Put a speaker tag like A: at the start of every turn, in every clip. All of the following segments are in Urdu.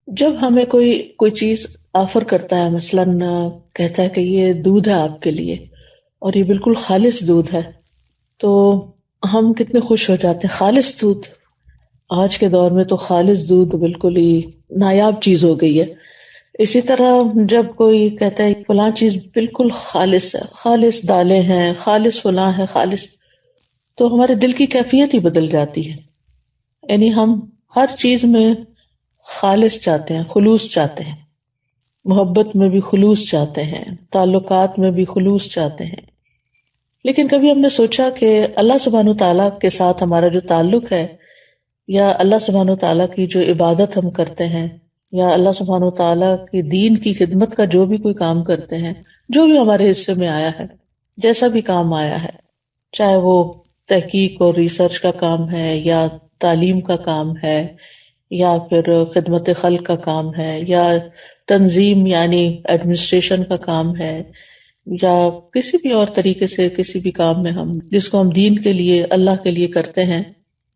A: جب ہمیں کوئی چیز آفر کرتا ہے، مثلاً کہتا ہے کہ یہ دودھ ہے آپ کے لیے اور یہ بالکل خالص دودھ ہے، تو ہم کتنے خوش ہو جاتے ہیں. خالص دودھ، آج کے دور میں تو خالص دودھ بالکل ہی نایاب چیز ہو گئی ہے. اسی طرح جب کوئی کہتا ہے فلاں چیز بالکل خالص ہے، خالص دالیں ہیں، خالص فلاں ہے، خالص، تو ہمارے دل کی کیفیت ہی بدل جاتی ہے. یعنی ہم ہر چیز میں خالص چاہتے ہیں، خلوص چاہتے ہیں، محبت میں بھی خلوص چاہتے ہیں، تعلقات میں بھی خلوص چاہتے ہیں. لیکن کبھی ہم نے سوچا کہ اللہ سبحانہ تعالیٰ کے ساتھ ہمارا جو تعلق ہے، یا اللہ سبحانہ تعالیٰ کی جو عبادت ہم کرتے ہیں، یا اللہ سبحانہ تعالیٰ کی دین کی خدمت کا جو بھی کوئی کام کرتے ہیں، جو بھی ہمارے حصے میں آیا ہے، جیسا بھی کام آیا ہے، چاہے وہ تحقیق اور ریسرچ کا کام ہے، یا تعلیم کا کام ہے، یا پھر خدمت خلق کا کام ہے، یا تنظیم یعنی ایڈمنسٹریشن کا کام ہے، یا کسی بھی اور طریقے سے کسی بھی کام میں ہم جس کو ہم دین کے لیے اللہ کے لیے کرتے ہیں،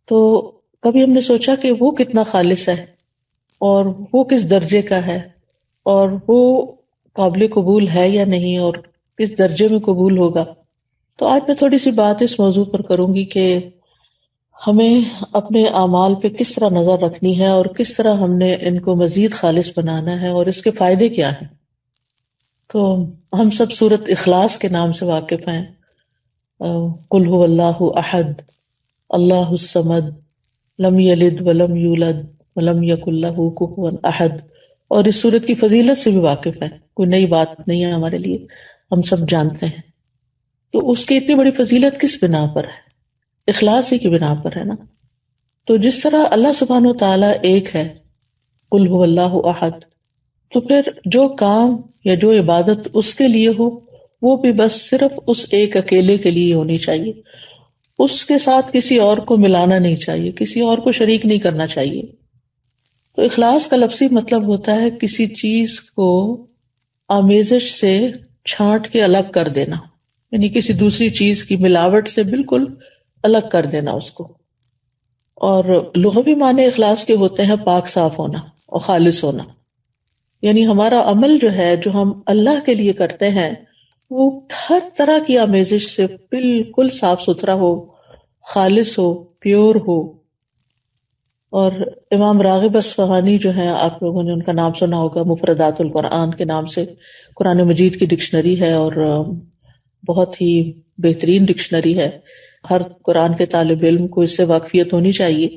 A: تو کبھی ہم نے سوچا کہ وہ کتنا خالص ہے اور وہ کس درجے کا ہے اور وہ قابل قبول ہے یا نہیں اور کس درجے میں قبول ہوگا. تو آج میں تھوڑی سی بات اس موضوع پر کروں گی کہ ہمیں اپنے اعمال پہ کس طرح نظر رکھنی ہے اور کس طرح ہم نے ان کو مزید خالص بنانا ہے اور اس کے فائدے کیا ہیں. تو ہم سب سورۃ اخلاص کے نام سے واقف ہیں. قل هو اللہ احد اللہ الصمد لم یلد ولم یولد ولم یکن لہ کفوا احد، اور اس سورت کی فضیلت سے بھی واقف ہیں. کوئی نئی بات نہیں ہے ہمارے لیے، ہم سب جانتے ہیں. تو اس کی اتنی بڑی فضیلت کس بنا پر ہے؟ اخلاص ہی کی بنا پر ہے نا. تو جس طرح اللہ سبحانہ و تعالیٰ ایک ہے، قل هو اللہ احد، تو پھر جو کام یا جو عبادت اس کے لیے ہو وہ بھی بس صرف اس ایک اکیلے کے لیے ہونی چاہیے. اس کے ساتھ کسی اور کو ملانا نہیں چاہیے، کسی اور کو شریک نہیں کرنا چاہیے. تو اخلاص کا لفظی مطلب ہوتا ہے کسی چیز کو آمیزش سے چھانٹ کے الگ کر دینا، یعنی کسی دوسری چیز کی ملاوٹ سے بالکل الگ کر دینا اس کو. اور لغوی معنی اخلاص کے ہوتے ہیں پاک صاف ہونا اور خالص ہونا. یعنی ہمارا عمل جو ہے، جو ہم اللہ کے لیے کرتے ہیں، وہ ہر طرح کی آمیزش سے بالکل صاف ستھرا ہو، خالص ہو، پیور ہو. اور امام راغب اصفہانی جو ہیں، آپ لوگوں نے ان کا نام سنا ہوگا، مفردات القرآن کے نام سے قرآن مجید کی ڈکشنری ہے اور بہت ہی بہترین ڈکشنری ہے. ہر قرآن کے طالب علم کو اس سے واقفیت ہونی چاہیے.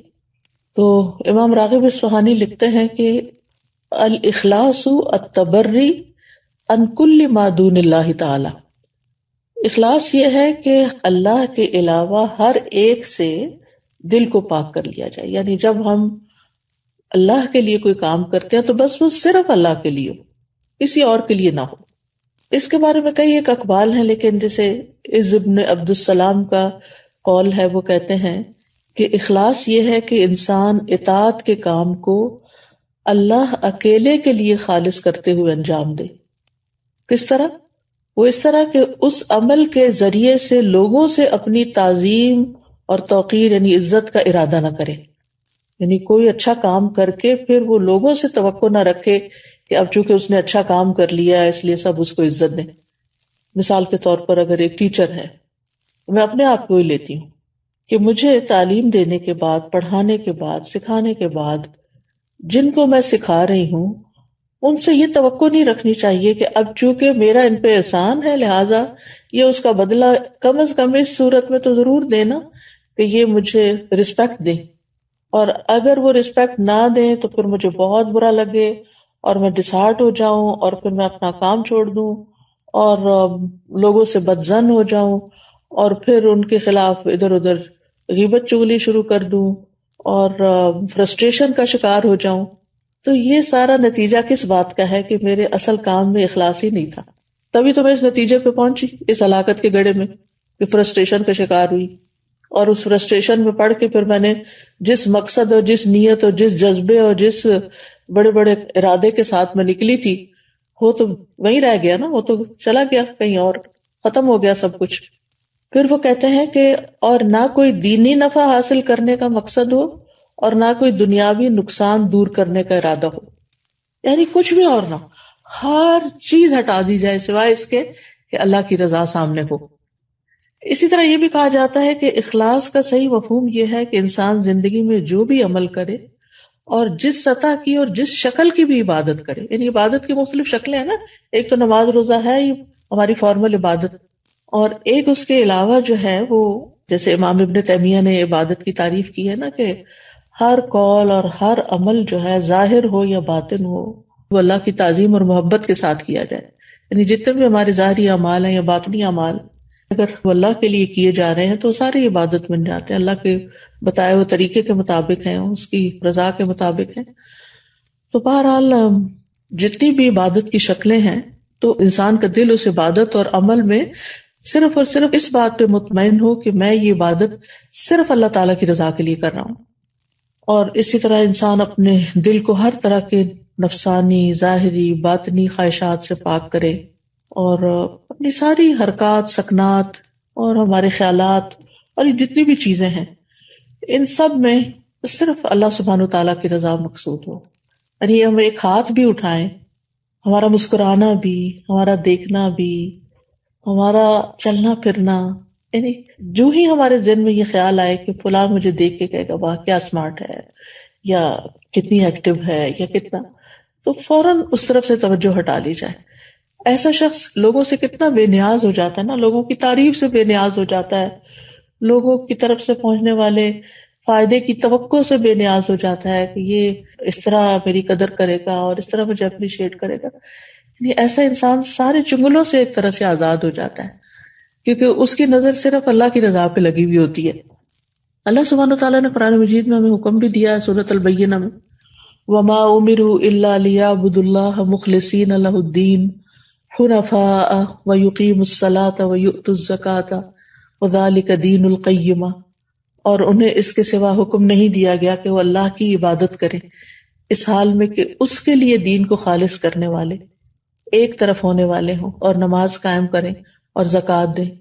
A: تو امام راغب اصفہانی لکھتے ہیں کہ الاخلاص التبری عن کل ما دون اللہ تعالی. اخلاص یہ ہے کہ اللہ کے علاوہ ہر ایک سے دل کو پاک کر لیا جائے. یعنی جب ہم اللہ کے لیے کوئی کام کرتے ہیں تو بس وہ صرف اللہ کے لیے ہو، کسی اور کے لیے نہ ہو. اس کے بارے میں کئی ایک اقوال ہیں، لیکن جیسے عز ابن عبد السلام کا قول ہے، وہ کہتے ہیں کہ اخلاص یہ ہے کہ انسان اطاعت کے کام کو اللہ اکیلے کے لیے خالص کرتے ہوئے انجام دے. کس طرح؟ وہ اس طرح کہ اس عمل کے ذریعے سے لوگوں سے اپنی تعظیم اور توقیر یعنی عزت کا ارادہ نہ کرے. یعنی کوئی اچھا کام کر کے پھر وہ لوگوں سے توقع نہ رکھے کہ اب چونکہ اس نے اچھا کام کر لیا ہے اس لیے سب اس کو عزت دیں. مثال کے طور پر اگر ایک ٹیچر ہے، میں اپنے آپ کو ہی لیتی ہوں کہ مجھے تعلیم دینے کے بعد، پڑھانے کے بعد، سکھانے کے بعد جن کو میں سکھا رہی ہوں ان سے یہ توقع نہیں رکھنی چاہیے کہ اب چونکہ میرا ان پہ احسان ہے لہٰذا یہ اس کا بدلہ کم از کم اس صورت میں تو ضرور دینا کہ یہ مجھے رسپیکٹ دیں. اور اگر وہ رسپیکٹ نہ دیں تو پھر مجھے بہت برا لگے اور میں ڈسہارٹ ہو جاؤں اور پھر میں اپنا کام چھوڑ دوں اور لوگوں سے بدظن ہو جاؤں اور پھر ان کے خلاف ادھر ادھر غیبت چغلی شروع کر دوں اور فرسٹریشن کا شکار ہو جاؤں. تو یہ سارا نتیجہ کس بات کا ہے کہ میرے اصل کام میں اخلاص ہی نہیں تھا. تبھی تو میں اس نتیجے پہ پہنچی، اس ہلاکت کے گڑھے میں، کہ فرسٹریشن کا شکار ہوئی. اور اس فرسٹریشن میں پڑھ کے پھر میں نے جس مقصد اور جس نیت اور جس جذبے اور جس بڑے بڑے ارادے کے ساتھ میں نکلی تھی، وہ تو وہیں رہ گیا نا، وہ تو چلا گیا کہیں اور، ختم ہو گیا سب کچھ. پھر وہ کہتے ہیں کہ اور نہ کوئی دینی نفع حاصل کرنے کا مقصد ہو اور نہ کوئی دنیاوی نقصان دور کرنے کا ارادہ ہو. یعنی کچھ بھی اور نہ ہو، ہر چیز ہٹا دی جائے سوائے اس کے کہ اللہ کی رضا سامنے ہو۔ اسی طرح یہ بھی کہا جاتا ہے کہ اخلاص کا صحیح مفہوم یہ ہے کہ انسان زندگی میں جو بھی عمل کرے اور جس سطح کی اور جس شکل کی بھی عبادت کرے، یعنی عبادت کی مختلف شکلیں ہیں نا، ایک تو نماز روزہ ہے یہ ہماری فارمل عبادت، اور ایک اس کے علاوہ جو ہے وہ جیسے امام ابن تیمیہ نے عبادت کی تعریف کی ہے نا کہ ہر قول اور ہر عمل جو ہے ظاہر ہو یا باطن ہو وہ اللہ کی تعظیم اور محبت کے ساتھ کیا جائے، یعنی جتنے بھی ہمارے ظاہری اعمال ہیں یا باطنی اعمال اگر وہ اللہ کے لیے کیے جا رہے ہیں تو ساری عبادت بن جاتے ہیں، اللہ کے بتائے ہوئے طریقے کے مطابق ہیں، اس کی رضا کے مطابق ہیں۔ تو بہرحال جتنی بھی عبادت کی شکلیں ہیں تو انسان کا دل اس عبادت اور عمل میں صرف اور صرف اس بات پہ مطمئن ہو کہ میں یہ عبادت صرف اللہ تعالیٰ کی رضا کے لیے کر رہا ہوں، اور اسی طرح انسان اپنے دل کو ہر طرح کے نفسانی، ظاہری، باطنی خواہشات سے پاک کرے، اور اپنی ساری حرکات، سکنات اور ہمارے خیالات اور یہ جتنی بھی چیزیں ہیں ان سب میں صرف اللہ سبحانہ و تعالیٰ کی رضا مقصود ہو۔ یعنی ہم ایک ہاتھ بھی اٹھائیں، ہمارا مسکرانا بھی، ہمارا دیکھنا بھی، ہمارا چلنا پھرنا، یعنی جو ہی ہمارے ذہن میں یہ خیال آئے کہ فلاں مجھے دیکھ کے کہے گا واہ کیا اسمارٹ ہے، یا کتنی ایکٹیو ہے، یا کتنا، تو فوراً اس طرف سے توجہ ہٹا لی جائے۔ ایسا شخص لوگوں سے کتنا بے نیاز ہو جاتا ہے نا، لوگوں کی تعریف سے بے نیاز ہو جاتا ہے، لوگوں کی طرف سے پہنچنے والے فائدے کی توقع سے بے نیاز ہو جاتا ہے کہ یہ اس طرح میری قدر کرے گا اور اس طرح مجھے اپریشیٹ کرے گا۔ یعنی ایسا انسان سارے چنگلوں سے ایک طرح سے آزاد ہو جاتا ہے، کیونکہ اس کی نظر صرف اللہ کی رضا پہ لگی ہوئی ہوتی ہے۔ اللہ سبحانہ وتعالیٰ نے قرآن مجید میں ہمیں حکم بھی دیا ہے سورۃ البینہ میں، وما امروا الا ليعبدوا الله مخلصین له الدین حنفاء ویقیموا الصلاة ویؤتوا الزکاة وذلک دین القیمہ، اور انہیں اس کے سوا حکم نہیں دیا گیا کہ وہ اللہ کی عبادت کریں اس حال میں کہ اس کے لیے دین کو خالص کرنے والے، ایک طرف ہونے والے ہوں، اور نماز قائم کریں اور زکوٰۃ دیں،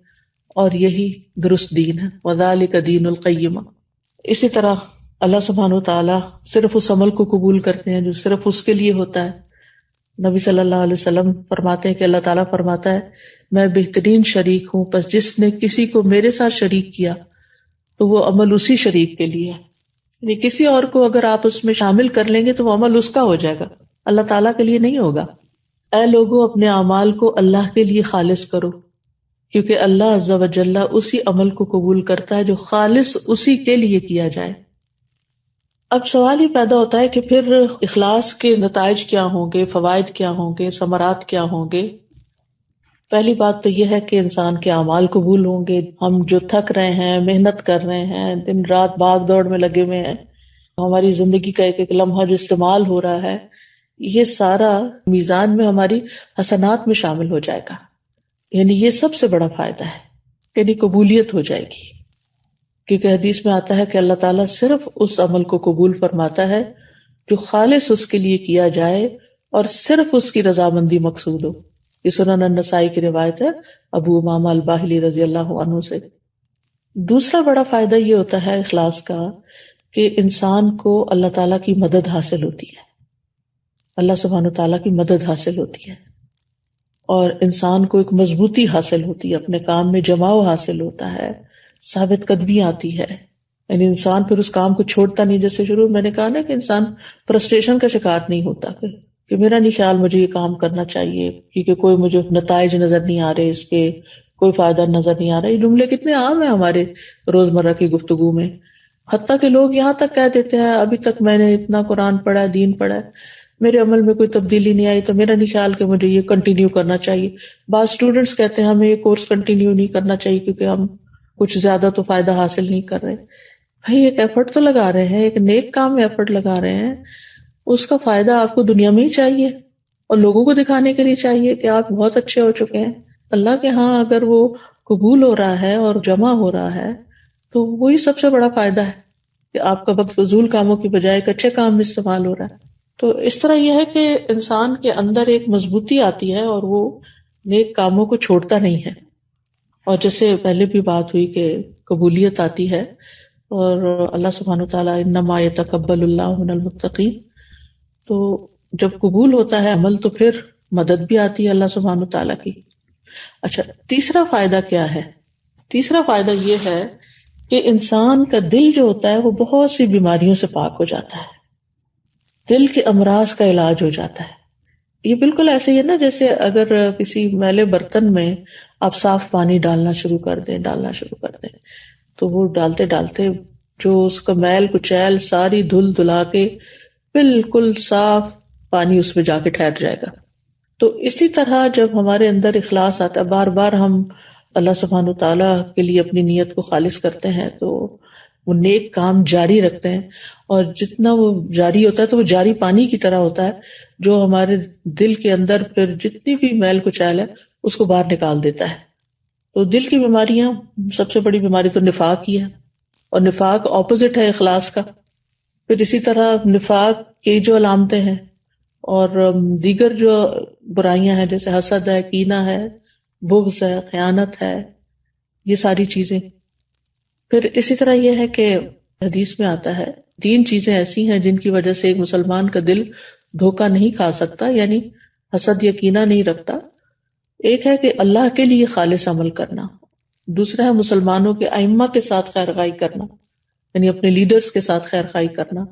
A: اور یہی درست دین ہے، وذالک دین القیمہ۔ اسی طرح اللہ سبحانہ وتعالیٰ صرف اس عمل کو قبول کرتے ہیں جو صرف اس کے لیے ہوتا ہے۔ نبی صلی اللہ علیہ وسلم فرماتے ہیں کہ اللہ تعالیٰ فرماتا ہے میں بہترین شریک ہوں، پس جس نے کسی کو میرے ساتھ شریک کیا تو وہ عمل اسی شریک کے لیے ہے، یعنی کسی اور کو اگر آپ اس میں شامل کر لیں گے تو وہ عمل اس کا ہو جائے گا، اللہ تعالیٰ کے لیے نہیں ہوگا۔ اے لوگوں اپنے اعمال کو اللہ کے لیے خالص کرو، کیونکہ اللہ عز و جل اسی عمل کو قبول کرتا ہے جو خالص اسی کے لیے کیا جائے۔ اب سوال یہ پیدا ہوتا ہے کہ پھر اخلاص کے نتائج کیا ہوں گے، فوائد کیا ہوں گے، ثمرات کیا ہوں گے؟ پہلی بات تو یہ ہے کہ انسان کے اعمال قبول ہوں گے، ہم جو تھک رہے ہیں، محنت کر رہے ہیں، دن رات بھاگ دوڑ میں لگے ہوئے ہیں، ہماری زندگی کا ایک ایک لمحہ جو استعمال ہو رہا ہے یہ سارا میزان میں ہماری حسنات میں شامل ہو جائے گا، یعنی یہ سب سے بڑا فائدہ ہے، یعنی قبولیت ہو جائے گی، کیونکہ حدیث میں آتا ہے کہ اللہ تعالیٰ صرف اس عمل کو قبول فرماتا ہے جو خالص اس کے لیے کیا جائے اور صرف اس کی رضامندی مقصود ہو۔ یہ سنن النسائی کی روایت ہے ابو امامہ الباہلی رضی اللہ عنہ سے۔ دوسرا بڑا فائدہ یہ ہوتا ہے اخلاص کا کہ انسان کو اللہ تعالیٰ کی مدد حاصل ہوتی ہے، اللہ سبحانہ تعالیٰ کی مدد حاصل ہوتی ہے، اور انسان کو ایک مضبوطی حاصل ہوتی ہے، اپنے کام میں جماؤ حاصل ہوتا ہے، ثابت قدمی آتی ہے، یعنی انسان پھر اس کام کو چھوڑتا نہیں۔ جیسے شروع میں نے کہا نا کہ انسان فرسٹریشن کا شکار نہیں ہوتا کہ میرا نہیں خیال مجھے یہ کام کرنا چاہیے کیونکہ کوئی مجھے نتائج نظر نہیں آ رہے، اس کے کوئی فائدہ نظر نہیں آ رہا۔ یہ جملے کتنے عام ہیں ہمارے روزمرہ کی گفتگو میں، حتیٰ کہ لوگ یہاں تک کہہ دیتے ہیں ابھی تک میں نے اتنا قرآن پڑھا ہے، دین پڑھا ہے، میرے عمل میں کوئی تبدیلی نہیں آئی تو میرا نہیں خیال کہ مجھے یہ کنٹینیو کرنا چاہیے۔ بعض اسٹوڈنٹس کہتے ہیں ہمیں یہ کورس کنٹینیو نہیں کرنا چاہیے کیونکہ ہم کچھ زیادہ تو فائدہ حاصل نہیں کر رہے۔ بھائی ایک ایفرٹ تو لگا رہے ہیں، ایک نیک کام میں ایفرٹ لگا رہے ہیں، اس کا فائدہ آپ کو دنیا میں ہی چاہیے اور لوگوں کو دکھانے کے لیے چاہیے کہ آپ بہت اچھے ہو چکے ہیں۔ اللہ کے ہاں اگر وہ قبول ہو رہا ہے اور جمع ہو رہا ہے تو وہی سب سے بڑا فائدہ ہے کہ آپ کا وقت فضول کاموں کی بجائے ایک اچھے کام میں استعمال ہو رہا ہے۔ تو اس طرح یہ ہے کہ انسان کے اندر ایک مضبوطی آتی ہے اور وہ نیک کاموں کو چھوڑتا نہیں ہے، اور جیسے پہلے بھی بات ہوئی کہ قبولیت آتی ہے، اور اللہ سبحانہ وتعالیٰ انما یتقبل اللہ من المتقین، تو جب قبول ہوتا ہے عمل تو پھر مدد بھی آتی ہے اللہ سبحانہ تعالیٰ کی. اچھا، تیسرا فائدہ کیا ہے؟ تیسرا فائدہ یہ ہے کہ انسان کا دل جو ہوتا ہے وہ بہت سی بیماریوں سے پاک ہو جاتا ہے. دل کے امراض کا علاج ہو جاتا ہے. یہ بالکل ایسے ہی ہے نا جیسے اگر کسی میلے برتن میں آپ صاف پانی ڈالنا شروع کر دیں تو وہ ڈالتے ڈالتے جو اس کا میل کچیل ساری دھل دھلا کے بالکل صاف پانی اس میں جا کے ٹھہر جائے گا. تو اسی طرح جب ہمارے اندر اخلاص آتا ہے، بار بار ہم اللہ سبحانہ تعالیٰ کے لیے اپنی نیت کو خالص کرتے ہیں تو وہ نیک کام جاری رکھتے ہیں، اور جتنا وہ جاری ہوتا ہے تو وہ جاری پانی کی طرح ہوتا ہے جو ہمارے دل کے اندر پھر جتنی بھی میل کچیل ہے اس کو باہر نکال دیتا ہے. تو دل کی بیماریاں، سب سے بڑی بیماری تو نفاق ہی ہے، اور نفاق اپوزٹ ہے اخلاص کا. پھر اسی طرح نفاق کی جو علامتیں ہیں اور دیگر جو برائیاں ہیں جیسے حسد ہے، کینہ ہے، بغض ہے، خیانت ہے، یہ ساری چیزیں. پھر اسی طرح یہ ہے کہ حدیث میں آتا ہے 3 چیزیں ایسی ہیں جن کی وجہ سے ایک مسلمان کا دل دھوکہ نہیں کھا سکتا، یعنی حسد یا کینہ نہیں رکھتا. ایک ہے کہ اللہ کے لیے خالص عمل کرنا، دوسرا ہے مسلمانوں کے ائمہ کے ساتھ خیر خواہی کرنا، یعنی اپنے لیڈرز کے ساتھ خیر خواہی کرنا،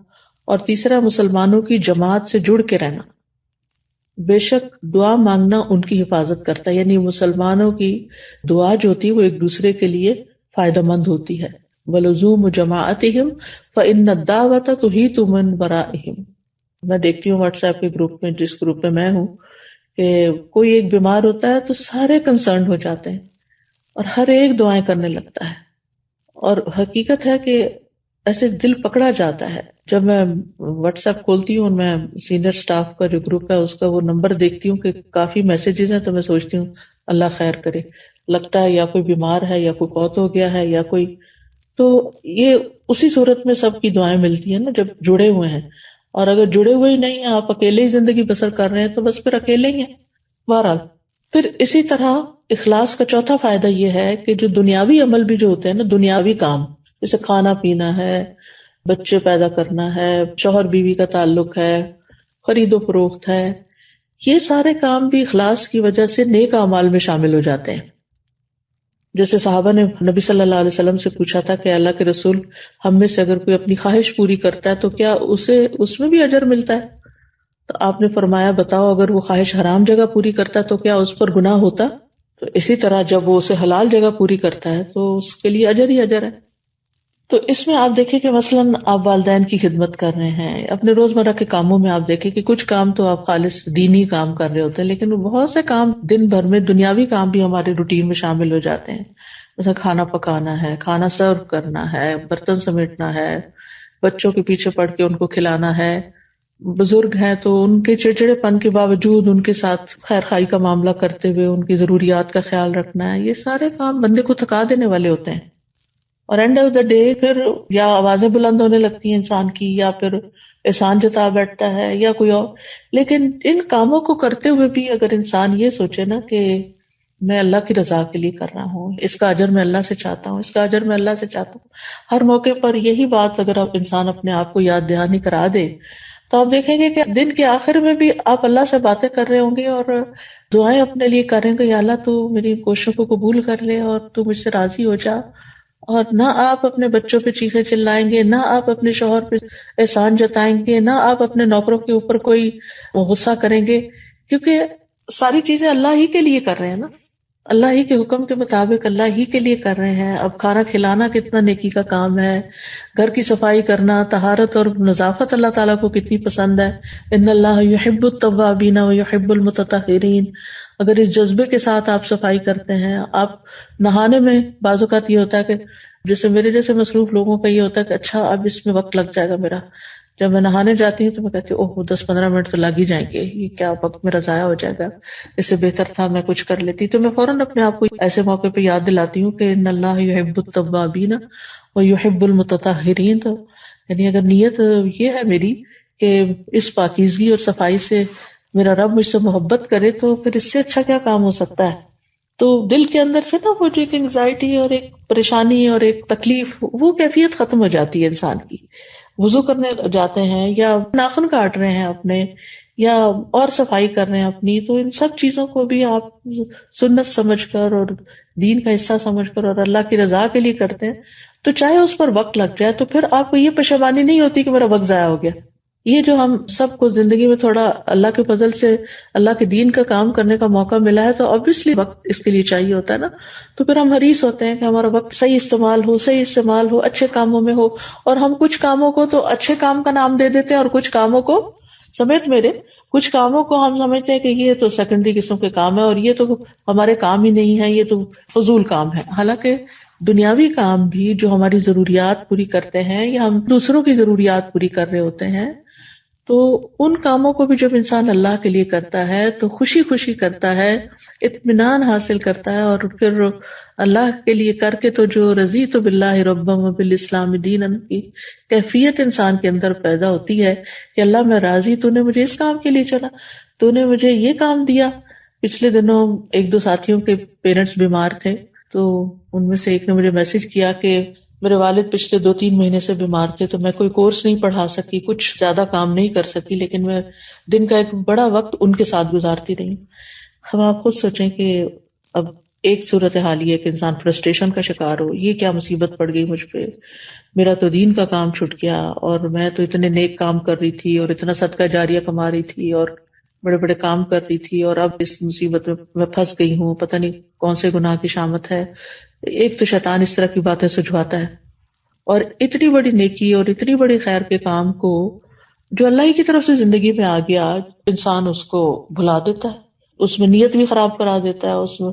A: اور تیسرا مسلمانوں کی جماعت سے جڑ کے رہنا. بے شک دعا مانگنا ان کی حفاظت کرتا ہے، یعنی مسلمانوں کی دعا جو ہوتی ہے وہ ایک دوسرے کے لیے فائدہ مند ہوتی ہے. وَلُزُومُ جَمَاعَتِهِمْ فَإِنَّ الدَّعْوَةَ تُحِيطُ مَنْ وَرَائِهِمْ. میں دیکھتی ہوں واٹس ایپ کے گروپ میں، جس گروپ میں میں ہوں، کہ کوئی ایک بیمار ہوتا ہے تو سارے کنسرنڈ ہو جاتے ہیں اور ہر ایک دعائیں کرنے لگتا ہے. اور حقیقت ہے کہ ایسے دل پکڑا جاتا ہے. جب میں واٹس ایپ کھولتی ہوں اور میں سینئر سٹاف کا جو گروپ ہے اس کا وہ نمبر دیکھتی ہوں کہ کافی میسیجز ہیں تو میں سوچتی ہوں اللہ خیر کرے. لگتا ہے یا کوئی بیمار ہے یا کوئی فوت ہو گیا ہے یا کوئی، تو یہ اسی صورت میں سب کی دعائیں ملتی ہیں نا جب جڑے ہوئے ہیں. اور اگر جڑے ہوئے ہی نہیں ہیں، آپ اکیلے ہی زندگی بسر کر رہے ہیں تو بس پھر اکیلے ہی ہیں بہرحال. پھر اسی طرح اخلاص کا چوتھا فائدہ یہ ہے کہ جو دنیاوی عمل بھی جو ہوتے ہیں نا، دنیاوی کام جیسے کھانا پینا ہے، بچے پیدا کرنا ہے، شوہر بیوی کا تعلق ہے، خرید و فروخت ہے، یہ سارے کام بھی اخلاص کی وجہ سے نیک اعمال میں شامل ہو جاتے ہیں. جیسے صحابہ نے نبی صلی اللہ علیہ وسلم سے پوچھا تھا کہ اللہ کے رسول، ہم میں سے اگر کوئی اپنی خواہش پوری کرتا ہے تو کیا اسے اس میں بھی اجر ملتا ہے؟ تو آپ نے فرمایا بتاؤ، اگر وہ خواہش حرام جگہ پوری کرتا ہے تو کیا اس پر گناہ ہوتا؟ تو اسی طرح جب وہ اسے حلال جگہ پوری کرتا ہے تو اس کے لیے اجر ہی اجر ہے. تو اس میں آپ دیکھیں کہ مثلاً آپ والدین کی خدمت کر رہے ہیں، اپنے روزمرہ کے کاموں میں آپ دیکھیں کہ کچھ کام تو آپ خالص دینی کام کر رہے ہوتے ہیں، لیکن بہت سے کام دن بھر میں دنیاوی کام بھی ہمارے روٹین میں شامل ہو جاتے ہیں. مثلا کھانا پکانا ہے، کھانا سرو کرنا ہے، برتن سمیٹنا ہے، بچوں کے پیچھے پڑ کے ان کو کھلانا ہے. بزرگ ہیں تو ان کے چڑچڑے پن کے باوجود ان کے ساتھ خیر خواہی کا معاملہ کرتے ہوئے ان کی ضروریات کا خیال رکھنا ہے. یہ سارے کام بندے کو تھکا دینے والے ہوتے ہیں، اور اینڈ آف دا ڈے پھر یا آوازیں بلند ہونے لگتی ہیں انسان کی، یا پھر احسان جتا بیٹھتا ہے یا کوئی اور. لیکن ان کاموں کو کرتے ہوئے بھی اگر انسان یہ سوچے نا کہ میں اللہ کی رضا کے لیے کر رہا ہوں، اس کا اجر میں اللہ سے چاہتا ہوں، اس کا اجر میں اللہ سے چاہتا ہوں، ہر موقع پر یہی بات اگر آپ انسان اپنے آپ کو یاد دہانی کرا دے تو آپ دیکھیں گے کہ دن کے آخر میں بھی آپ اللہ سے باتیں کر رہے ہوں گے اور دعائیں اپنے لیے کر رہے ہوں گے، یا اللہ تو میری کوششوں کو قبول کر لے اور تو مجھ سے راضی ہو جا. اور نہ آپ اپنے بچوں پہ چیخیں چلائیں گے، نہ آپ اپنے شوہر پہ احسان جتائیں گے، نہ آپ اپنے نوکروں کے اوپر کوئی غصہ کریں گے، کیونکہ ساری چیزیں اللہ ہی کے لیے کر رہے ہیں نا، اللہ ہی کے حکم کے مطابق اللہ ہی کے لیے کر رہے ہیں. اب کھانا کھلانا کتنا نیکی کا کام ہے، گھر کی صفائی کرنا، طہارت اور نظافت اللہ تعالیٰ کو کتنی پسند ہے. ان اللہ یحب التوابین ویحب المتطہرین. اگر اس جذبے کے ساتھ آپ صفائی کرتے ہیں، آپ نہانے میں بعض اوقات یہ ہوتا ہے کہ جیسے میرے جیسے مصروف لوگوں کا یہ ہوتا ہے کہ اچھا اب اس میں وقت لگ جائے گا میرا. جب میں نہانے جاتی ہوں تو میں کہتی ہوں اوہ 10-15 منٹ تو لگ ہی جائیں گے، یہ کیا وقت میرا ضائع ہو جائے گا، اس سے بہتر تھا میں کچھ کر لیتی. تو میں فوراً اپنے آپ کو ایسے موقع پہ یاد دلاتی ہوں کہ ان اللہ یحب التوابین ویحب المتطہرین. تو یعنی اگر نیت یہ ہے میری کہ اس پاکیزگی اور صفائی سے میرا رب مجھ سے محبت کرے تو پھر اس سے اچھا کیا کام ہو سکتا ہے. تو دل کے اندر سے نا وہ جو ایک انگزائٹی اور ایک پریشانی اور ایک تکلیف، وہ کیفیت ختم ہو جاتی ہے انسان کی. وضو کرنے جاتے ہیں یا ناخن کاٹ رہے ہیں اپنے، یا اور صفائی کر رہے ہیں اپنی، تو ان سب چیزوں کو بھی آپ سنت سمجھ کر اور دین کا حصہ سمجھ کر اور اللہ کی رضا کے لیے کرتے ہیں، تو چاہے اس پر وقت لگ جائے تو پھر آپ کو یہ پشیمانی نہیں ہوتی کہ میرا وقت ضائع ہو گیا. یہ جو ہم سب کو زندگی میں تھوڑا اللہ کے فضل سے اللہ کے دین کا کام کرنے کا موقع ملا ہے، تو obviously وقت اس کے لیے چاہیے ہوتا ہے نا. تو پھر ہم حریص ہوتے ہیں کہ ہمارا وقت صحیح استعمال ہو اچھے کاموں میں ہو. اور ہم کچھ کاموں کو تو اچھے کام کا نام دے دیتے ہیں، اور کچھ کاموں کو سمیت میرے کچھ کاموں کو ہم سمجھتے ہیں کہ یہ تو سیکنڈری قسم کے کام ہے اور یہ تو ہمارے کام ہی نہیں ہے، یہ تو فضول کام ہے. حالانکہ دنیاوی کام بھی جو ہماری ضروریات پوری کرتے ہیں یا ہم دوسروں کی ضروریات پوری کر رہے ہوتے ہیں، تو ان کاموں کو بھی جب انسان اللہ کے لیے کرتا ہے تو خوشی خوشی کرتا ہے، اطمینان حاصل کرتا ہے، اور پھر اللہ کے لیے کر کے تو جو رضیت باللہ ربا وبالاسلام دینا کی کیفیت انسان کے اندر پیدا ہوتی ہے کہ اللہ میں راضی، تو نے مجھے اس کام کے لیے چلا، تو نے مجھے یہ کام دیا. پچھلے دنوں ایک دو ساتھیوں کے پیرنٹس بیمار تھے، تو ان میں سے ایک نے مجھے میسج کیا کہ میرے والد پچھلے 2-3 مہینے سے بیمار تھے، تو میں کوئی کورس نہیں پڑھا سکی، کچھ زیادہ کام نہیں کر سکی، لیکن میں دن کا ایک بڑا وقت ان کے ساتھ گزارتی رہی. ہم آپ خود سوچیں کہ اب ایک صورتحال یہ کہ انسان فرسٹریشن کا شکار ہو، یہ کیا مصیبت پڑ گئی مجھ پہ، میرا تو دین کا کام چھوٹ گیا، اور میں تو اتنے نیک کام کر رہی تھی اور اتنا صدقہ جاریہ کما رہی تھی اور بڑے بڑے کام کر رہی تھی، اور اب اس مصیبت میں پھنس گئی ہوں، پتہ نہیں کون سے گناہ کی شامت ہے. ایک تو شیطان اس طرح کی باتیں سجھواتا ہے، اور اتنی بڑی نیکی اور اتنی بڑی خیر کے کام کو جو اللہ ہی کی طرف سے زندگی میں آ گیا، انسان اس کو بھلا دیتا ہے، اس میں نیت بھی خراب کرا دیتا ہے، اس میں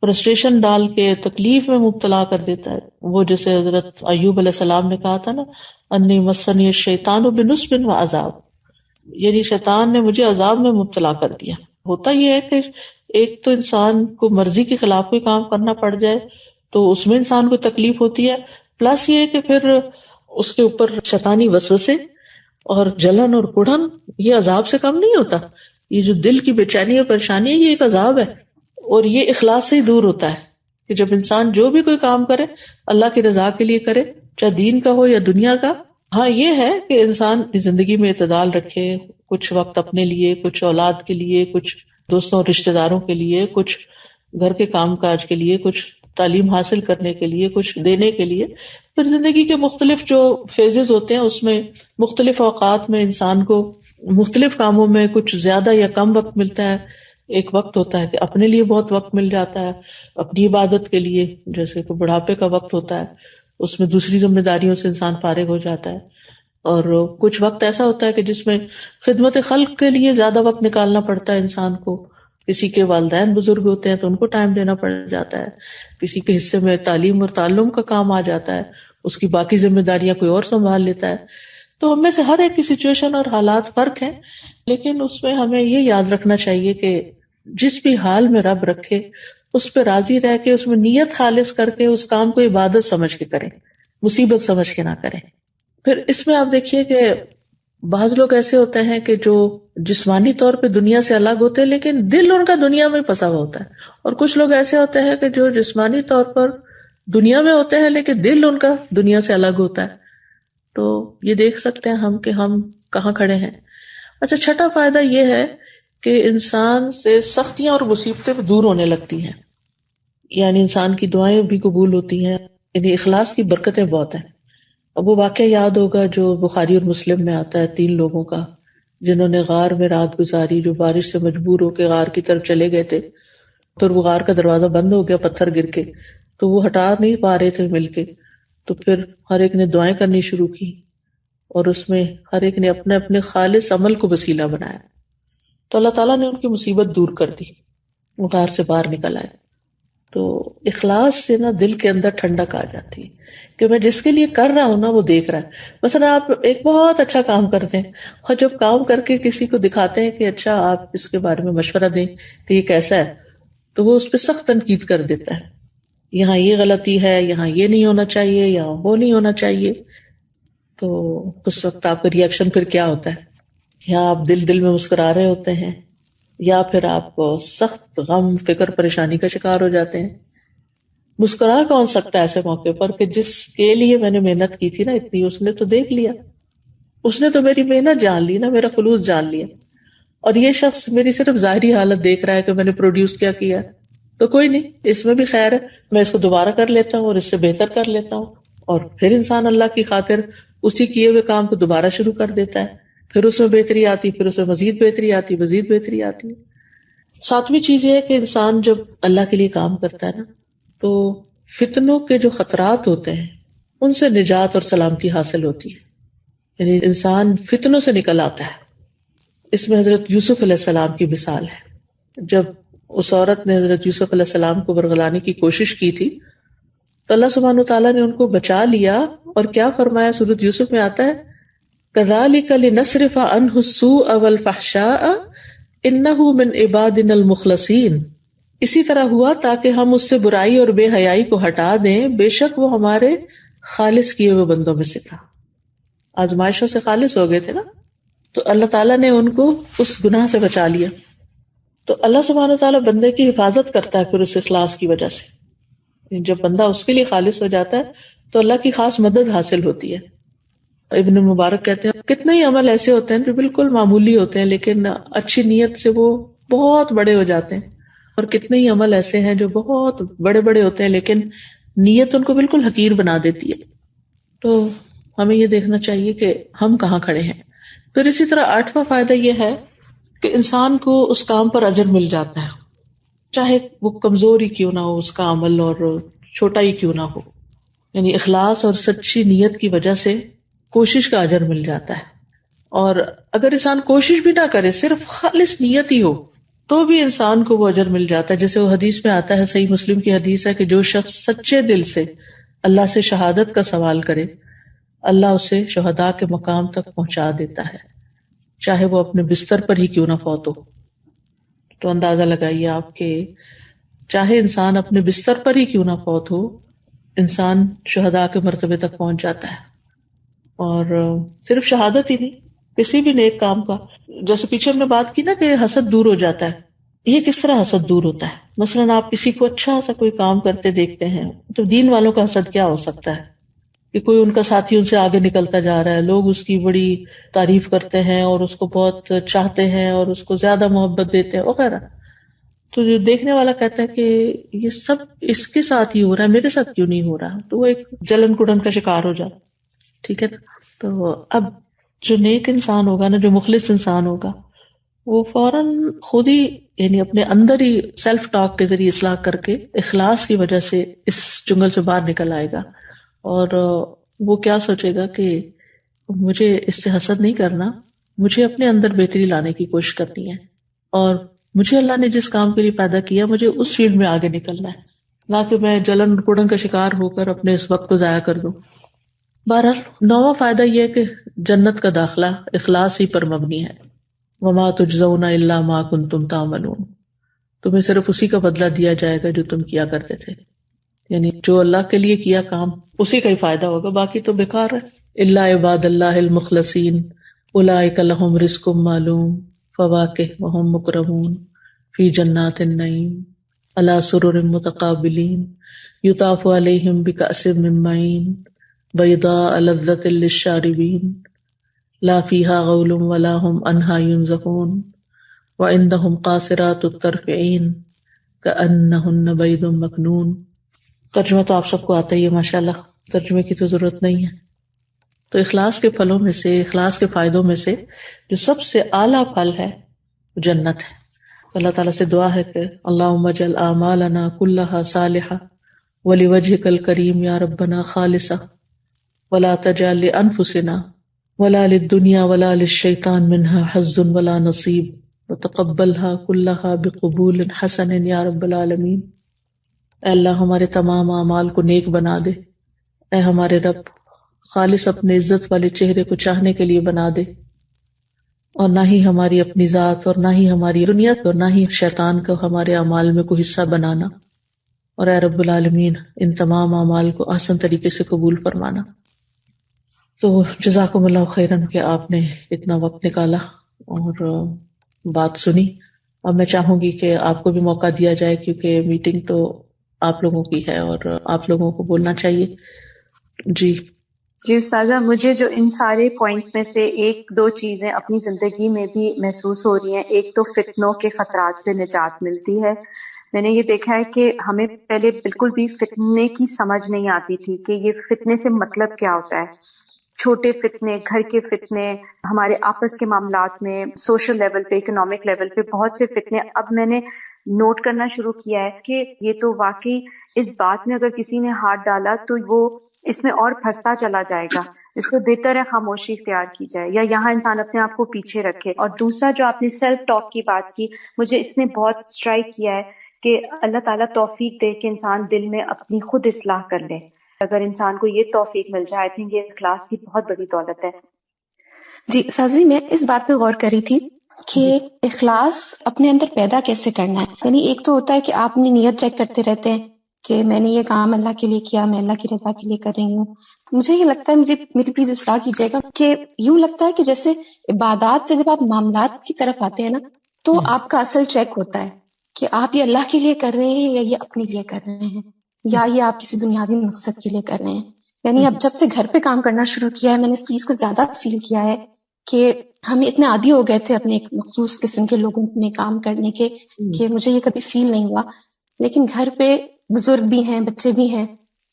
A: فرسٹریشن ڈال کے تکلیف میں مبتلا کر دیتا ہے. وہ جیسے حضرت ایوب علیہ السلام نے کہا تھا نا، انی مسنی الشیطان بنصب وعذاب، یعنی شیطان نے مجھے عذاب میں مبتلا کر دیا. ہوتا یہ ہے کہ ایک تو انسان کو مرضی کے خلاف کوئی کام کرنا پڑ جائے تو اس میں انسان کو تکلیف ہوتی ہے، پلس یہ کہ پھر اس کے اوپر شیطانی وسوسے اور جلن اور کڑھن، یہ عذاب سے کم نہیں ہوتا. یہ جو دل کی بے چینی اور پریشانی ہے، یہ ایک عذاب ہے، اور یہ اخلاص سے ہی دور ہوتا ہے کہ جب انسان جو بھی کوئی کام کرے اللہ کی رضا کے لیے کرے، چاہے دین کا ہو یا دنیا کا. ہاں یہ ہے کہ انسان زندگی میں اعتدال رکھے، کچھ وقت اپنے لیے، کچھ اولاد کے لیے، کچھ دوستوں اور رشتہ داروں کے لیے، کچھ گھر کے کام کاج کے لیے، کچھ تعلیم حاصل کرنے کے لیے، کچھ دینے کے لیے. پھر زندگی کے مختلف جو فیزز ہوتے ہیں اس میں مختلف اوقات میں انسان کو مختلف کاموں میں کچھ زیادہ یا کم وقت ملتا ہے. ایک وقت ہوتا ہے کہ اپنے لیے بہت وقت مل جاتا ہے، اپنی عبادت کے لیے، جیسے کہ بڑھاپے کا وقت ہوتا ہے، اس میں دوسری ذمہ داریوں سے انسان فارغ ہو جاتا ہے. اور کچھ وقت ایسا ہوتا ہے کہ جس میں خدمت خلق کے لیے زیادہ وقت نکالنا پڑتا ہے انسان کو. کسی کے والدین بزرگ ہوتے ہیں تو ان کو ٹائم دینا پڑ جاتا ہے، کسی کے حصے میں تعلیم اور تعلم کا کام آ جاتا ہے، اس کی باقی ذمہ داریاں کوئی اور سنبھال لیتا ہے. تو ہم میں سے ہر ایک کی سچویشن اور حالات فرق ہیں، لیکن اس میں ہمیں یہ یاد رکھنا چاہیے کہ جس بھی حال میں رب رکھے اس پہ راضی رہ کے، اس میں نیت خالص کر کے اس کام کو عبادت سمجھ کے کریں، مصیبت سمجھ کے نہ کریں. پھر اس میں آپ دیکھیے کہ بعض لوگ ایسے ہوتے ہیں کہ جو جسمانی طور پہ دنیا سے الگ ہوتے ہیں لیکن دل ان کا دنیا میں پھنسا ہوا ہوتا ہے، اور کچھ لوگ ایسے ہوتے ہیں کہ جو جسمانی طور پر دنیا میں ہوتے ہیں لیکن دل ان کا دنیا سے الگ ہوتا ہے. تو یہ دیکھ سکتے ہیں ہم کہ ہم کہاں کھڑے ہیں. اچھا، چھٹا فائدہ یہ ہے کہ انسان سے سختیاں اور مصیبتیں دور ہونے لگتی ہیں، یعنی انسان کی دعائیں بھی قبول ہوتی ہیں، یعنی اخلاص کی برکتیں بہت ہیں. اب وہ واقعہ یاد ہوگا جو بخاری اور مسلم میں آتا ہے 3 لوگوں کا جنہوں نے غار میں رات گزاری، جو بارش سے مجبور ہو کے غار کی طرف چلے گئے تھے. پھر وہ غار کا دروازہ بند ہو گیا پتھر گر کے، تو وہ ہٹا نہیں پا رہے تھے مل کے، تو پھر ہر ایک نے دعائیں کرنی شروع کی، اور اس میں ہر ایک نے اپنے اپنے خالص عمل کو وسیلہ بنایا، تو اللہ تعالیٰ نے ان کی مصیبت دور کر دی، وہ غار سے باہر نکل آئے. تو اخلاص سے نا دل کے اندر ٹھنڈک آ جاتی ہے کہ میں جس کے لیے کر رہا ہوں نا وہ دیکھ رہا ہے. مثلا آپ ایک بہت اچھا کام کرتے ہیں، اور جب کام کر کے کسی کو دکھاتے ہیں کہ اچھا آپ اس کے بارے میں مشورہ دیں کہ یہ کیسا ہے، تو وہ اس پہ سخت تنقید کر دیتا ہے، یہاں یہ غلطی ہے، یہاں یہ نہیں ہونا چاہیے، یہاں وہ نہیں ہونا چاہیے. تو اس وقت آپ کا ری ایکشن پھر کیا ہوتا ہے؟ یا آپ دل میں مسکرا رہے ہوتے ہیں، یا پھر آپ کو سخت غم، فکر، پریشانی کا شکار ہو جاتے ہیں. مسکرا کون سکتا ہے ایسے موقع پر کہ جس کے لیے میں نے محنت کی تھی نا اتنی، اس نے تو دیکھ لیا، اس نے تو میری محنت جان لی نا، میرا خلوص جان لیا. اور یہ شخص میری صرف ظاہری حالت دیکھ رہا ہے کہ میں نے پروڈیوس کیا کیا، تو کوئی نہیں، اس میں بھی خیر ہے، میں اس کو دوبارہ کر لیتا ہوں اور اس سے بہتر کر لیتا ہوں، اور پھر انسان اللہ کی خاطر اسی کیے ہوئے کام کو دوبارہ شروع کر دیتا ہے، پھر اس میں بہتری آتی، پھر اس میں مزید بہتری آتی، مزید بہتری آتی ہے۔ ساتویں چیز یہ ہے کہ انسان جب اللہ کے لیے کام کرتا ہے نا، تو فتنوں کے جو خطرات ہوتے ہیں ان سے نجات اور سلامتی حاصل ہوتی ہے، یعنی انسان فتنوں سے نکل آتا ہے۔ اس میں حضرت یوسف علیہ السلام کی مثال ہے، جب اس عورت نے حضرت یوسف علیہ السلام کو ورغلانے کی کوشش کی تھی تو اللہ سبحانہ وتعالیٰ نے ان کو بچا لیا، اور کیا فرمایا سورۃ یوسف میں آتا ہے، كَذَلِكَ لِنَصْرِفَ عَنْهُ السُّوءَ وَالْفَحْشَاءَ إِنَّهُ مِنْ عِبَادِنَا الْمُخْلَصِينَ، اسی طرح ہوا تاکہ ہم اس سے برائی اور بے حیائی کو ہٹا دیں، بے شک وہ ہمارے خالص کیے ہوئے بندوں میں سے تھا۔ آزمائشوں سے خالص ہو گئے تھے نا، تو اللہ تعالیٰ نے ان کو اس گناہ سے بچا لیا۔ تو اللہ سبحانہ تعالیٰ بندے کی حفاظت کرتا ہے پھر اس اخلاص کی وجہ سے، جب بندہ اس کے لیے خالص ہو جاتا ہے تو اللہ کی خاص مدد حاصل ہوتی ہے۔ ابن مبارک کہتے ہیں کتنے ہی عمل ایسے ہوتے ہیں جو بالکل معمولی ہوتے ہیں لیکن اچھی نیت سے وہ بہت بڑے ہو جاتے ہیں، اور کتنے ہی عمل ایسے ہیں جو بہت بڑے بڑے ہوتے ہیں لیکن نیت ان کو بالکل حقیر بنا دیتی ہے۔ تو ہمیں یہ دیکھنا چاہیے کہ ہم کہاں کھڑے ہیں۔ پھر اسی طرح 8واں فائدہ یہ ہے کہ انسان کو اس کام پر اجر مل جاتا ہے، چاہے وہ کمزور ہی کیوں نہ ہو اس کا عمل اور چھوٹا ہی کیوں نہ ہو، یعنی اخلاص اور سچی نیت کی وجہ سے کوشش کا اجر مل جاتا ہے۔ اور اگر انسان کوشش بھی نہ کرے، صرف خالص نیت ہی ہو، تو بھی انسان کو وہ اجر مل جاتا ہے۔ جیسے وہ حدیث میں آتا ہے، صحیح مسلم کی حدیث ہے کہ جو شخص سچے دل سے اللہ سے شہادت کا سوال کرے، اللہ اسے شہداء کے مقام تک پہنچا دیتا ہے، چاہے وہ اپنے بستر پر ہی کیوں نہ فوت ہو۔ تو اندازہ لگائیے آپ کہ چاہے انسان اپنے بستر پر ہی کیوں نہ فوت ہو، انسان شہداء کے مرتبے تک پہنچ جاتا ہے۔ اور صرف شہادت ہی نہیں، کسی بھی نیک کام کا، جیسے پیچھے ہم نے بات کی نا کہ حسد دور ہو جاتا ہے، یہ کس طرح حسد دور ہوتا ہے؟ مثلاً آپ کسی کو اچھا سا کوئی کام کرتے دیکھتے ہیں، تو دین والوں کا حسد کیا ہو سکتا ہے کہ کوئی ان کا ساتھی ان سے آگے نکلتا جا رہا ہے، لوگ اس کی بڑی تعریف کرتے ہیں اور اس کو بہت چاہتے ہیں اور اس کو زیادہ محبت دیتے ہیں وغیرہ، تو جو دیکھنے والا کہتا ہے کہ یہ سب اس کے ساتھ ہی ہو رہا ہے، میرے ساتھ کیوں نہیں ہو رہا، تو وہ ایک جلن کڑن کا شکار ہو جاتا، ٹھیک ہے نا۔ تو اب جو نیک انسان ہوگا نا، جو مخلص انسان ہوگا، وہ فوراً خود ہی یعنی اپنے اندر ہی سیلف ٹاک کے ذریعے اصلاح کر کے اخلاص کی وجہ سے اس جنگل سے باہر نکل آئے گا، اور وہ کیا سوچے گا کہ مجھے اس سے حسد نہیں کرنا، مجھے اپنے اندر بہتری لانے کی کوشش کرنی ہے، اور مجھے اللہ نے جس کام کے لیے پیدا کیا مجھے اس فیلڈ میں آگے نکلنا ہے، نہ کہ میں جلن کڑن کا شکار ہو کر اپنے اس وقت کو ضائع کر دوں۔ بہرحال 9واں فائدہ یہ ہے کہ جنت کا داخلہ اخلاص ہی پر مبنی ہے۔ وما تجزون الا ما کنتم تعملون، تمہیں صرف اسی کا بدلہ دیا جائے گا جو تم کیا کرتے تھے، یعنی جو اللہ کے لیے کیا کام اسی کا ہی فائدہ ہوگا، باقی تو بیکار ہے۔ الا عباد اللہ المخلصین اولئک لہم رزق معلوم فواکہ وہم مکرمون فی جنات النعیم علی سرر متقابلین یطاف علیہم بکأس من معین بیضاء لذۃ للشاربین لا فیہا غول ولا ہم عنہا ینزفون وعندہم قاصرات الطرف عین کأنہن بیض مکنون۔ ترجمہ تو آپ سب کو آتا ہی ہے ماشاءاللہ، ترجمے کی تو ضرورت نہیں ہے۔ تو اخلاص کے پھلوں میں سے، اخلاص کے فائدوں میں سے جو سب سے اعلیٰ پھل ہے وہ جنت ہے۔ اللہ تعالیٰ سے دعا ہے کہ اللہم اجعل اعمالنا کلھا صالحہ ولوجہک الکریم یا ربنا خالصہ ولا تجعل لانفسنا ولا للدنیا ولا للشیطان منہا حظ ولا نصیب وتقبلها کلھا بقبول حسن یا رب العالمین۔ اے اللہ ہمارے تمام اعمال کو نیک بنا دے، اے ہمارے رب خالص اپنے عزت والے چہرے کو چاہنے کے لیے بنا دے، اور نہ ہی ہماری اپنی ذات اور نہ ہی ہماری دنیا اور نہ ہی شیطان کو ہمارے اعمال میں کوئی حصہ بنانا، اور اے رب العالمین ان تمام اعمال کو احسن طریقے سے قبول فرمانا۔ تو جزاکم اللہ خیرن کہ آپ نے اتنا وقت نکالا اور بات سنی۔ اب میں چاہوں گی کہ آپ کو بھی موقع دیا جائے، کیونکہ میٹنگ تو آپ لوگوں کی ہے اور آپ لوگوں کو بولنا چاہیے۔ جی
B: جی استاذہ، مجھے جو ان سارے پوائنٹس میں سے ایک دو چیزیں اپنی زندگی میں بھی محسوس ہو رہی ہیں. ایک تو فتنوں کے خطرات سے نجات ملتی ہے. میں نے یہ دیکھا ہے کہ ہمیں پہلے بالکل بھی فتنے کی سمجھ نہیں آتی تھی کہ یہ فتنے سے مطلب کیا ہوتا ہے. چھوٹے فتنے، گھر کے فتنے، ہمارے آپس کے معاملات میں، سوشل لیول پہ، اکنامک لیول پہ بہت سے فتنے اب میں نے نوٹ کرنا شروع کیا ہے کہ یہ تو واقعی اس بات میں اگر کسی نے ہاتھ ڈالا تو وہ اس میں اور پھنستا چلا جائے گا. اس کو بہتر ہے خاموشی اختیار کی جائے یا یہاں انسان اپنے آپ کو پیچھے رکھے. اور دوسرا جو آپ نے سیلف ٹاک کی بات کی، مجھے اس نے بہت اسٹرائک کیا ہے کہ اللہ تعالیٰ توفیق دے کہ انسان دل میں اپنی خود اصلاح کر لے. اگر انسان کو یہ توفیق مل جائے، آئی تھنک یہ اخلاص کی بہت بڑی دولت ہے.
C: جی سازی، میں اس بات پہ غور کر رہی تھی کہ اخلاص اپنے اندر پیدا کیسے کرنا ہے. یعنی ایک تو ہوتا ہے کہ آپ اپنی نیت چیک کرتے رہتے ہیں کہ میں نے یہ کام اللہ کے لیے کیا، میں اللہ کی رضا کے لیے کر رہی ہوں. مجھے یہ لگتا ہے، مجھے میری پلیز اصلاح کیجیے گا، کہ یوں لگتا ہے کہ جیسے عبادات سے جب آپ معاملات کی طرف آتے ہیں نا، تو آپ کا اصل چیک ہوتا ہے کہ آپ یہ اللہ کے لیے کر رہے ہیں یا یہ اپنے لیے کر رہے ہیں، یا یہ آپ کسی دنیاوی مقصد کے لیے کر رہے ہیں. یعنی اب جب سے گھر پہ کام کرنا شروع کیا ہے، میں نے اس چیز کو زیادہ فیل کیا ہے کہ ہم اتنے عادی ہو گئے تھے اپنے ایک مخصوص قسم کے لوگوں میں کام کرنے کے کہ مجھے یہ کبھی فیل نہیں ہوا. لیکن گھر پہ بزرگ بھی ہیں، بچے بھی ہیں،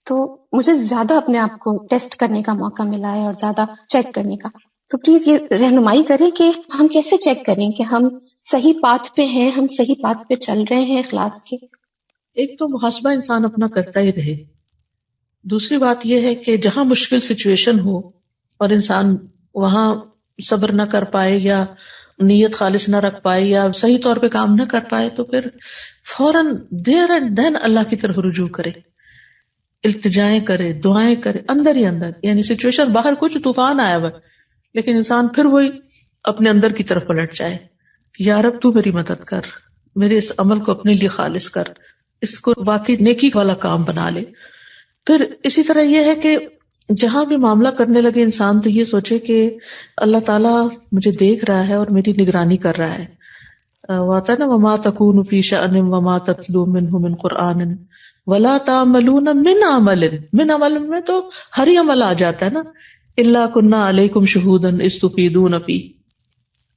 C: تو مجھے زیادہ اپنے آپ کو ٹیسٹ کرنے کا موقع ملا ہے اور زیادہ چیک کرنے کا. تو پلیز یہ رہنمائی کریں کہ ہم کیسے چیک کریں کہ ہم صحیح پاتھ پہ ہیں، ہم صحیح پاتھ پہ چل رہے ہیں اخلاص کے.
A: ایک تو محاسبہ انسان اپنا کرتا ہی رہے. دوسری بات یہ ہے کہ جہاں مشکل سچویشن ہو اور انسان وہاں صبر نہ کر پائے یا نیت خالص نہ رکھ پائے یا صحیح طور پہ کام نہ کر پائے، تو پھر فوراً دیر اینڈ دین اللہ کی طرف رجوع کرے، التجائیں کرے، دعائیں کرے اندر ہی اندر. یعنی سچویشن باہر کچھ طوفان آیا ہوا لیکن انسان پھر وہی اپنے اندر کی طرف پلٹ جائے کہ یا رب تو میری مدد کر، میرے اس عمل کو اپنے لیے خالص کر، اس کو واقعی نیکی والا کام بنا لے. پھر اسی طرح یہ ہے کہ جہاں بھی معاملہ کرنے لگے انسان تو یہ سوچے کہ اللہ تعالیٰ مجھے دیکھ رہا ہے اور میری نگرانی کر رہا ہے. وہ آتا ہے نا، وما تکون فی شأن وما تتلو منہ من قرآن ولا تعملون من عمل. من عمل میں تو ہر ہی عمل آ جاتا ہے نا. الا کنا علیکم شہودا اذ تفیضون فیہ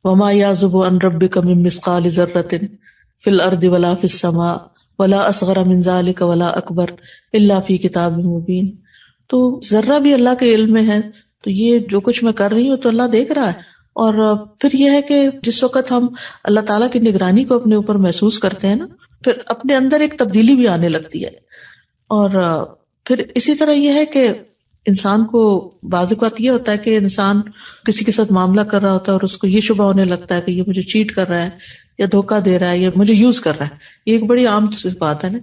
A: وما یعزب عن ربک من مثقال ذرۃ فی الارض ولا فی السماء ولا اصغر من ذلک ولا اکبر الا فی کتاب مبین. تو ذرہ بھی اللہ کے علم میں ہے، تو یہ جو کچھ میں کر رہی ہوں تو اللہ دیکھ رہا ہے. اور پھر یہ ہے کہ جس وقت ہم اللہ تعالیٰ کی نگرانی کو اپنے اوپر محسوس کرتے ہیں نا، پھر اپنے اندر ایک تبدیلی بھی آنے لگتی ہے. اور پھر اسی طرح یہ ہے کہ انسان کو بعض اوقات یہ ہوتا ہے کہ انسان کسی کے ساتھ معاملہ کر رہا ہوتا ہے اور اس کو یہ شبہ ہونے لگتا ہے کہ یہ مجھے چیٹ کر رہا ہے یا دھوکہ دے رہا ہے یا مجھے یوز کر رہا ہے. یہ ایک بڑی عام بات ہے نا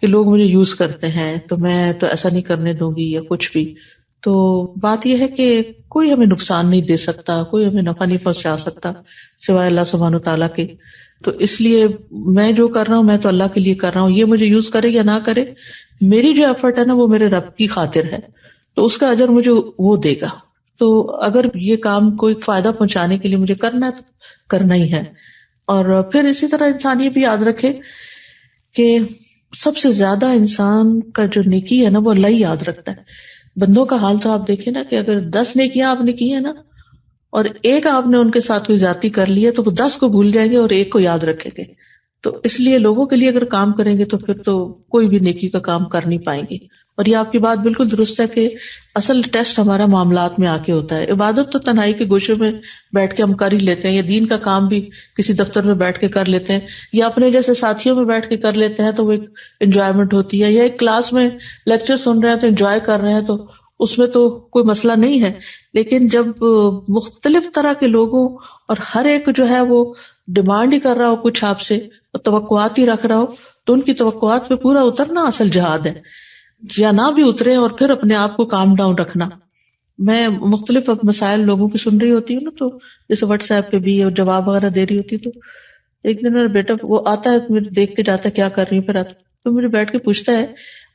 A: کہ لوگ مجھے یوز کرتے ہیں تو میں تو ایسا نہیں کرنے دوں گی یا کچھ بھی. تو بات یہ ہے کہ کوئی ہمیں نقصان نہیں دے سکتا، کوئی ہمیں نفع نہیں پہنچا سکتا سوائے اللہ سبحانہ تعالیٰ کے. تو اس لیے میں جو کر رہا ہوں میں تو اللہ کے لیے کر رہا ہوں. یہ مجھے یوز کرے یا نہ کرے، میری جو ایفرٹ ہے نا وہ میرے رب کی خاطر ہے، تو اس کا اجر مجھے وہ دے گا. تو اگر یہ کام کوئی فائدہ پہنچانے کے لیے مجھے کرنا ہے تو کرنا ہی ہے. اور پھر اسی طرح انسان یہ بھی یاد رکھے کہ سب سے زیادہ انسان کا جو نیکی ہے نا وہ اللہ ہی یاد رکھتا ہے. بندوں کا حال تو آپ دیکھیں نا کہ اگر 10 نیکیاں آپ نے کی ہیں نا اور ایک آپ نے ان کے ساتھ کوئی زیادتی کر لی ہے تو وہ 10 کو بھول جائیں گے اور ایک کو یاد رکھیں گے. تو اس لیے لوگوں کے لیے اگر کام کریں گے تو پھر تو کوئی بھی نیکی کا کام کر نہیں پائیں گے. اور یہ آپ کی بات بالکل درست ہے کہ اصل ٹیسٹ ہمارا معاملات میں آ کے ہوتا ہے. عبادت تو تنہائی کے گوشے میں بیٹھ کے ہم کر ہی لیتے ہیں، یا دین کا کام بھی کسی دفتر میں بیٹھ کے کر لیتے ہیں، یا اپنے جیسے ساتھیوں میں بیٹھ کے کر لیتے ہیں تو وہ ایک انجوائمنٹ ہوتی ہے، یا ایک کلاس میں لیکچر سن رہے ہیں تو انجوائے کر رہے ہیں، تو اس میں تو کوئی مسئلہ نہیں ہے. لیکن جب مختلف طرح کے لوگوں اور ہر ایک جو ہے وہ ڈیمانڈ ہی کر رہا ہو کچھ آپ سے اور توقعات ہی رکھ رہا ہو، تو ان کی توقعات پہ پورا اترنا اصل جہاد ہے. یا نہ بھی اترے اور پھر اپنے آپ کو کام ڈاؤن رکھنا. میں مختلف مسائل لوگوں کی سن رہی ہوتی ہوں نا، تو جیسے واٹس ایپ پہ بھی اور جواب وغیرہ دے رہی ہوتی، تو ایک دن میرا بیٹا وہ آتا ہے، میرے دیکھ کے جاتا ہے کیا کر رہی ہوں، پھر آتا تو مجھے بیٹھ کے پوچھتا ہے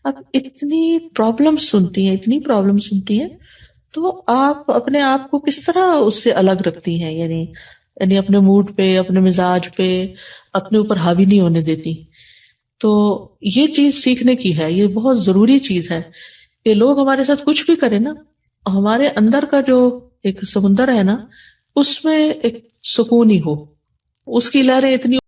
A: آپ اتنی پرابلم سنتی ہیں تو آپ اپنے آپ کو کس طرح اس سے الگ رکھتی ہیں، یعنی اپنے موڈ پہ، اپنے مزاج پہ، اپنے اوپر حاوی نہیں ہونے دیتی. تو یہ چیز سیکھنے کی ہے، یہ بہت ضروری چیز ہے کہ لوگ ہمارے ساتھ کچھ بھی کریں نا، ہمارے اندر کا جو ایک سمندر ہے نا، اس میں ایک سکون ہی ہو، اس کی لہریں اتنی